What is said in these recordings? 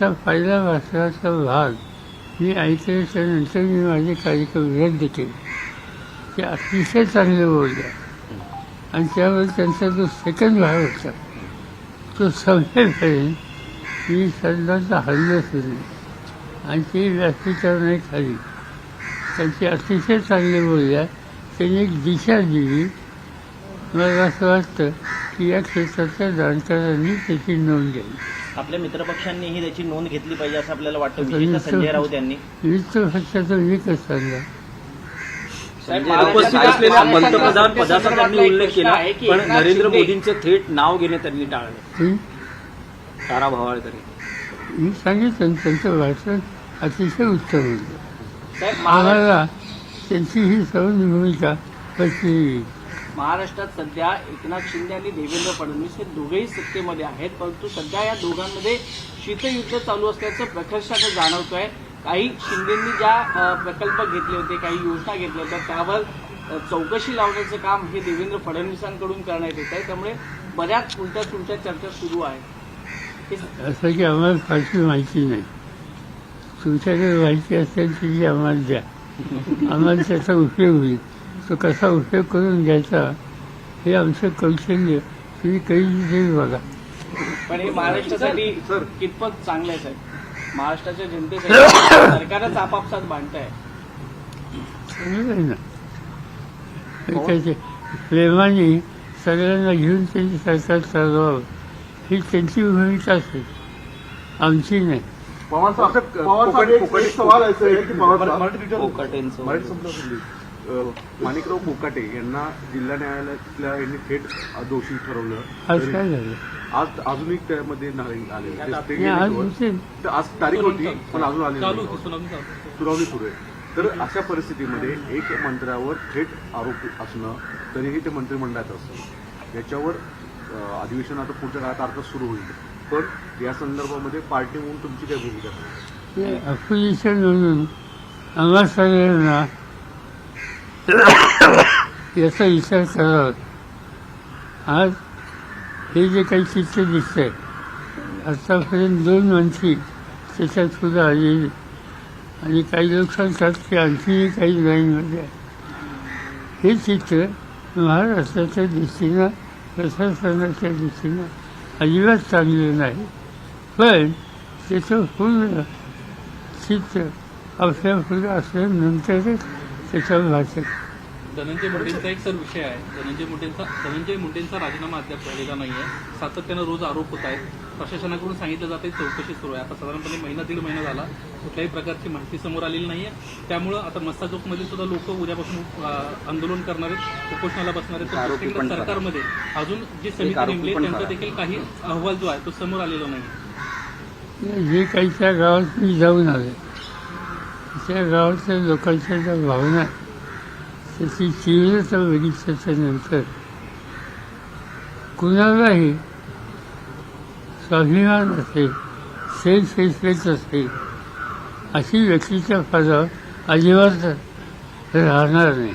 पहिला भाषणाचा भाग मी ऐकल्याच्या नंतर मी माझे कार्यक्रम रद्द केले. ते अतिशय चांगले बोलले आणि त्यावर त्यांचा जो सेकंड भाग होता तो संपेपर्यंत मी सदनाचा हल्लच नाही आणि ते व्यासपीठावरखाली त्यांचे अतिशय चांगले बोलल्या. त्यांनी एक दिशा दिली. मला असं वाटतं की या क्षेत्रातल्या जाणकारांनी त्याची नोंद घ्यावी. आपल्या मित्रपक्षांनीही त्याची नोंद घेतली पाहिजे असं आपल्याला वाटतं. विशेषतः संजय राऊत यांनी मित्रपक्षाचा मी कसं सांगा. उपस्थित असलेल्या पंतप्रधान पदाचा त्यांनी उल्लेख केला पण नरेंद्र मोदींचं थेट नाव घेणे त्यांनी टाळले. तारा भवाळकर मी सांगितलं त्यांचं भाषण अतिशय उत्तम होतं. आम्हाला त्यांची ही सौम्य भूमिका कशी. महाराष्ट्रात सध्या एकनाथ शिंदे आणि देवेंद्र फडणवीस हे दोघेही सत्तेमध्ये आहेत, परंतु सध्या या दोघांमध्ये शीतयुद्ध चालू असल्याचं प्रकर्षानं जाणवतोय. काही शिंदेंनी ज्या प्रकल्प घेतले होते, काही योजना घेतल्या होत्या, त्यावर चौकशी लावण्याचं काम हे देवेंद्र फडणवीसांकडून करण्यात येत आहे. त्यामुळे बऱ्याच उलट्या सुलट्या चर्चा सुरू आहेत. असं की आम्हाला फारशी माहिती नाही. तुमच्याकडे माहिती असेल ती आम्हाला द्या. आम्हाला त्याचा उपयोग होईल. तो कसा उपयोग करून घ्यायचा हे आमचं कौशल्य तुम्ही काही बघा. पण हे महाराष्ट्रासाठी कितपत चांगलं आहे साहेब? महाराष्ट्राच्या जनतेसाठी सरकारच आपापसात भांडत आहे. चांगलं आहे ना. त्याचे प्रेमाने सगळ्यांना घेऊन त्यांची सरकार चालवावं ही त्यांची भूमिका असेल, आमची नाही. माणिकराव कोकाटे यांना जिल्हा न्यायालयातल्या यांनी थेट दोषी ठरवलं. आज काय झालं? आज अजूनही त्यामध्ये आले. आज तारीख होती पण अजून आली सुनावणी सुरू आहे. तर अशा परिस्थितीमध्ये एक मंत्र्यावर थेट आरोप असणं तरीही ते मंत्रिमंडळात असतं. याच्यावर अधिवेशन आता पुढच्या काळात अर्थात सुरू होईल. पण या संदर्भामध्ये पार्टी म्हणून तुमची काय भूमिका आहे? अपोजिशन म्हणून आम्हा सगळ्यांना याचा विचार करावा. आज हे जे काही चित्र दिसतंय, आतापर्यंत 2 मंत्री त्याच्यात सुद्धा आलेली आणि काही लोक सांगतात की आणखीही काही लाईनमध्ये आहे. हे चित्र महाराष्ट्राच्या दृष्टीनं, प्रशासनाच्या दृष्टीनं अजिबात चांगलं नाही. पण त्याचं पूर्ण चित्र आपल्या पुढे असल्यानंतरच त्याच्यावर भाषण. धनंजय मुंडेंचा एक विषय आहे. धनंजय मुंडेंचा राजीनामा अद्याप झालेला नाहीये. सातत्यानं रोज आरोप होत आहेत. प्रशासनाकडून सांगितलं जात आहे चौकशी सुरू आहे. आता साधारणपणे 1.5 महिना झाला, कुठल्याही प्रकारची माहिती समोर आलेली नाहीये. त्यामुळं आता मस्साजोगमध्ये सुद्धा लोक उद्यापासून आंदोलन करणार आहेत, उपोषणाला बसणार आहेत. तर सरकारमध्ये अजून जी समिती नेमली त्यांचा देखील काही अहवाल जो आहे तो समोर आलेला नाही. जे काही त्या गावात मी जाऊन आले, त्या गावातल्या लोकांच्या ज्या भावना त्याची तीव्रता बघितल्याच्या नंतर कुणालाही स्वाभिमान असेल, सेल्फ रिस्पेक्ट असेल अशी व्यक्तीच्या पदावर अजिबात राहणार नाही.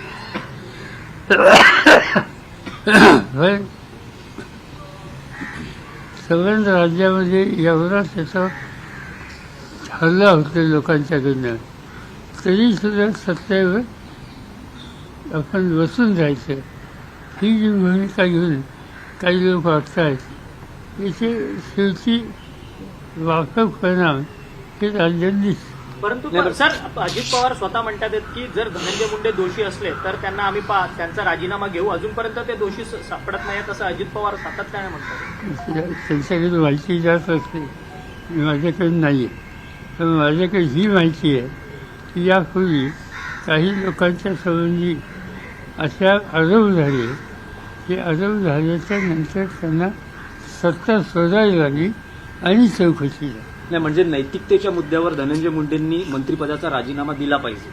पण संबंध राज्यामध्ये एवढा त्याचा हल्ला होतो लोकांच्याकडनं, तरी सुद्धा सत्तेवर आपण बसून जायचं ही जी भूमिका घेऊन काही लोक वागत आहेत याचे शेवटी व्यापक परिणाम हे राज्यात दिसतात. परंतु सर, अजित पवार स्वतः म्हणतात की जर धनंजय मुंडे दोषी असले तर त्यांना आम्ही त्यांचा राजीनामा घेऊ. अजूनपर्यंत ते दोषी सापडत नाहीत असं अजित पवार सातत्याने म्हणतात. त्यांच्याकडे माहिती जास्त असते, माझ्याकडे नाही आहे. पण माझ्याकडे ही माहिती आहे की यापूर्वी काही लोकांच्या संबंधी अशा आरोप झाले की आरोप झाल्याच्या नंतर त्यांना सत्ता सोडावी लागली आणि चौकशी झाली. नाही म्हणजे नैतिकतेच्या मुद्द्यावर धनंजय मुंडेंनी मंत्रिपदाचा राजीनामा दिला पाहिजे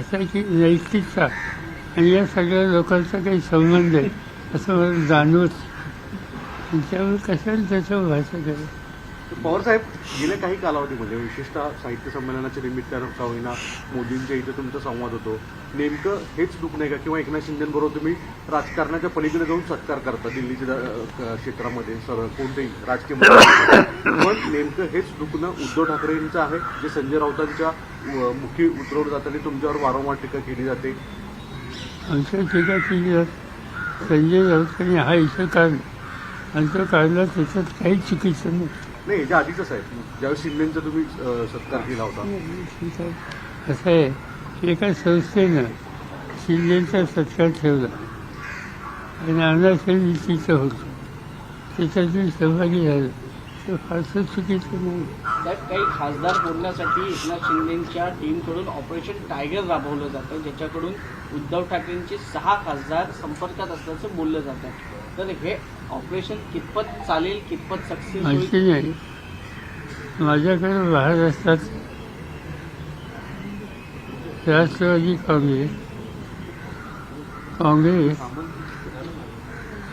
असं आहे की नैतिकता आणि या सगळ्या लोकांचा काही संबंध आहे असं मला जाणवत. त्याच्यावर कशाला त्याच्यावर भाषा करेल. पवारसाहेब गेल्या काही कालावधीमध्ये विशेषतः साहित्य संमेलनाच्या निमित्तानं का होईना मोदींच्या इथं तुमचा संवाद होतो, नेमकं हेच दुःख नाही का? किंवा एकनाथ शिंदेबरोबर तुम्ही राजकारणाच्या पलीकडे जाऊन सत्कार करता दिल्लीच्या क्षेत्रामध्ये सरळ कोणतेही राजकीय पण नेमकं हेच दुखणं उद्धव ठाकरेंचं आहे, जे संजय राऊतांच्या मुखी उतरवलं जातं आणि तुमच्यावर वारंवार टीका केली जाते. आमच्या टीका केली जाते. संजय राऊतांनी हा इशू काढला आणि तो काढला, त्याच्यात काही चुकीचं नाही. नाही, याच्या आधीच आहे ज्यावेळेस शिंदेचा तुम्ही सत्कार केला होता. असं आहे, एका संस्थेनं शिंदेचा सत्कार ठेवला आणि अण्णासाहेब तिथं होतं, त्याच्यात मी सहभागी झालो, तर फारसं चुकीचं नाही. त्यात काही खासदार फोडण्यासाठी एकनाथ शिंदेच्या टीमकडून ऑपरेशन टायगर राबवलं जातं, ज्याच्याकडून उद्धव ठाकरेंचे 6 खासदार संपर्कात असल्याचं बोललं जातं. तर हे ऑपरेशन कितपत चालेल, कितपत सक्सेस होईल? माहिती नाही. माझ्याकडे महाराष्ट्रात राष्ट्रवादी काँग्रेस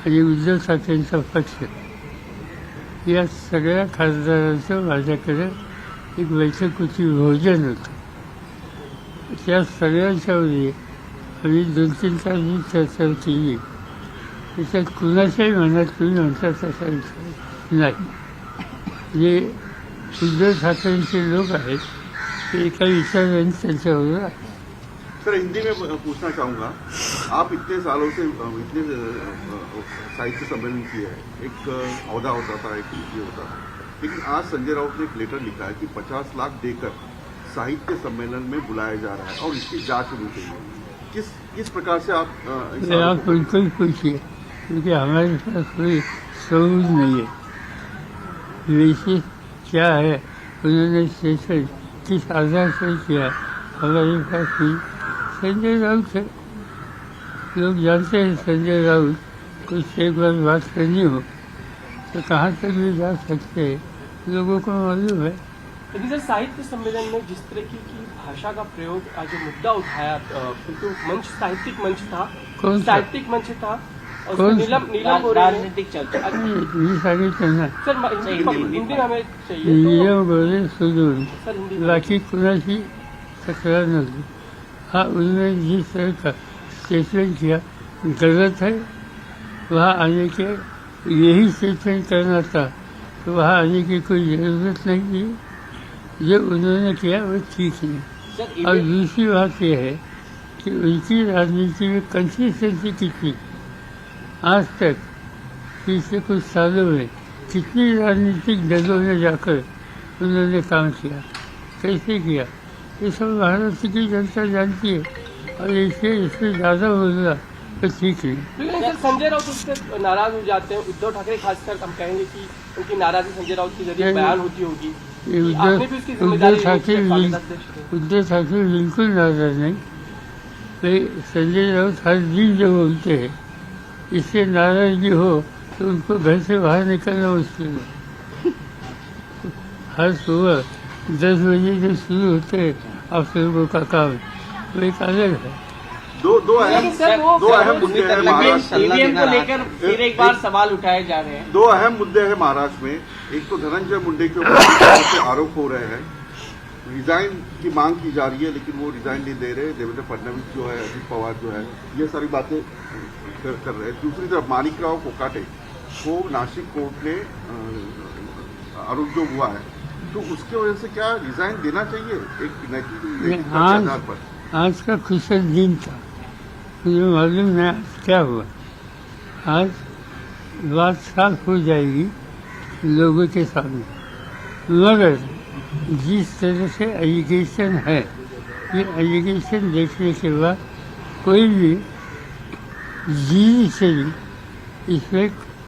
आणि उद्धव ठाकरेंचा पक्ष या सगळ्या खासदारांचं माझ्याकडे एक बैठक होती, भोजन होतं. त्या सगळ्यांच्यावरही आम्ही 2-3 तास चर्चा केली. त्याच्यात कुणाच्याही मनात तुम्ही म्हणता तसा विचार नाही. जे उद्धव ठाकरेंचे लोक आहेत ते एका विचाराने त्यांच्याबरोबर आहेत. सर, हिंदी में पूछना चाहूँगा, आप इतने सालों से इतने साहित्य सम्मेलन किए हैं, एक औहदा होता था, एक ये होता था, लेकिन आज संजय राउत ने एक लेटर लिखा है कि 50 लाख देकर साहित्य सम्मेलन में बुलाया जा रहा है और इसकी जांच होनी चाहिए. किस प्रकार से आप बिल्कुल पूछिए, क्योंकि हमारे पास कोई सबूत नहीं है. विशेष क्या है, उन्होंने सेशन किस आधार से किया, हमारे पास कोई संजय राउत है. लोग जानते हैं संजय राउत, कुछ एक बार बात करनी हो तो कहाँ तक भी जा सकते हैं, लोगों को मालूम है. लेकिन सर, साहित्य सम्मेलन में जिस तरह की भाषा का प्रयोग का जो मुद्दा उठाया, तो मंच साहित्यिक मंच था, कौन सा? साहित्यिक मंच था, और कौन नीलम गोरे ने- राजनीतिक चर्चा. ये सांगितलं ना, सर हिंदी में हमें चाहिए नीलम गोरे सोडून सर हिंदी में। बाकी कुणाची तक्रार नव्हती. हाँ, उन्होंने जिस तरह का स्टेटमेंट किया गलत है. वहाँ आने के यही स्टेटमेंट करना था, तो वहाँ आने की कोई ज़रूरत नहीं थी. जो उन्होंने किया वो ठीक है. सर और दूसरी बात यह है कि उनकी राजनीति में कंसिस्टेंसी कितनी, आज तक पिछले कुछ सालों में कितनी राजनीतिक दलों में जाकर उन्होंने काम किया, कैसे किया, ये सब भारत की जनता जानती है. और इससे ज़्यादा बोलना तो ठीक नहीं. लेकिन सर संजय राउत उससे नाराज हो जाते हैं, उद्धव ठाकरे खासकर हम कहेंगे कि उनकी नाराजगी संजय राउत के जरिए बयान होती होगी. ये आपने भी उसकी जिम्मेदारी उद्धव ठाकरे कांग्रेस अध्यक्ष थे. उद्धव ठाकरे बिल्कुल नाराज नहीं. भाई संजय राउत हर दिन जो बोलते हैं, इससे नाराजगी हो तो उनको घर से बाहर निकलना मुश्किल है. हर सुबह 10 बजे से शुरू होते हैं अफसरों का काम, वो एक अलग है. दो लेकिन सर वो दो अहम मुद्दे हैं महाराष्ट्र. ईवीएम को लेकर फिर एक बार सवाल उठाए जा रहे हैं. 2 अहम मुद्दे हैं महाराष्ट्र में. एक तो धनंजय मुंडे के ऊपर आरोप हो रहे हैं, रिजाइन की मांग की जा रही है, लेकिन वो रिजाइन नहीं दे रहे. देवेंद्र फडणवीस जो है, अजित पवार जो है, ये सारी बातें कर रहे हैं. दूसरी तरफ माणिकराव कोकाटे को नासिक कोर्ट ने आरोप जो हुआ है, तो उसकी वजह से क्या रिजाइन देना चाहिए एक नैतिक आधार पर? आज का खुशल दिन था, मुझे मालूम नहीं आज क्या हुआ. आज बात साफ हो जाएगी लोगों के सामने. मगर जिस तरह से एजुकेशन है, ये एजुकेशन देखने के बाद कोई भी जी से भी इसमें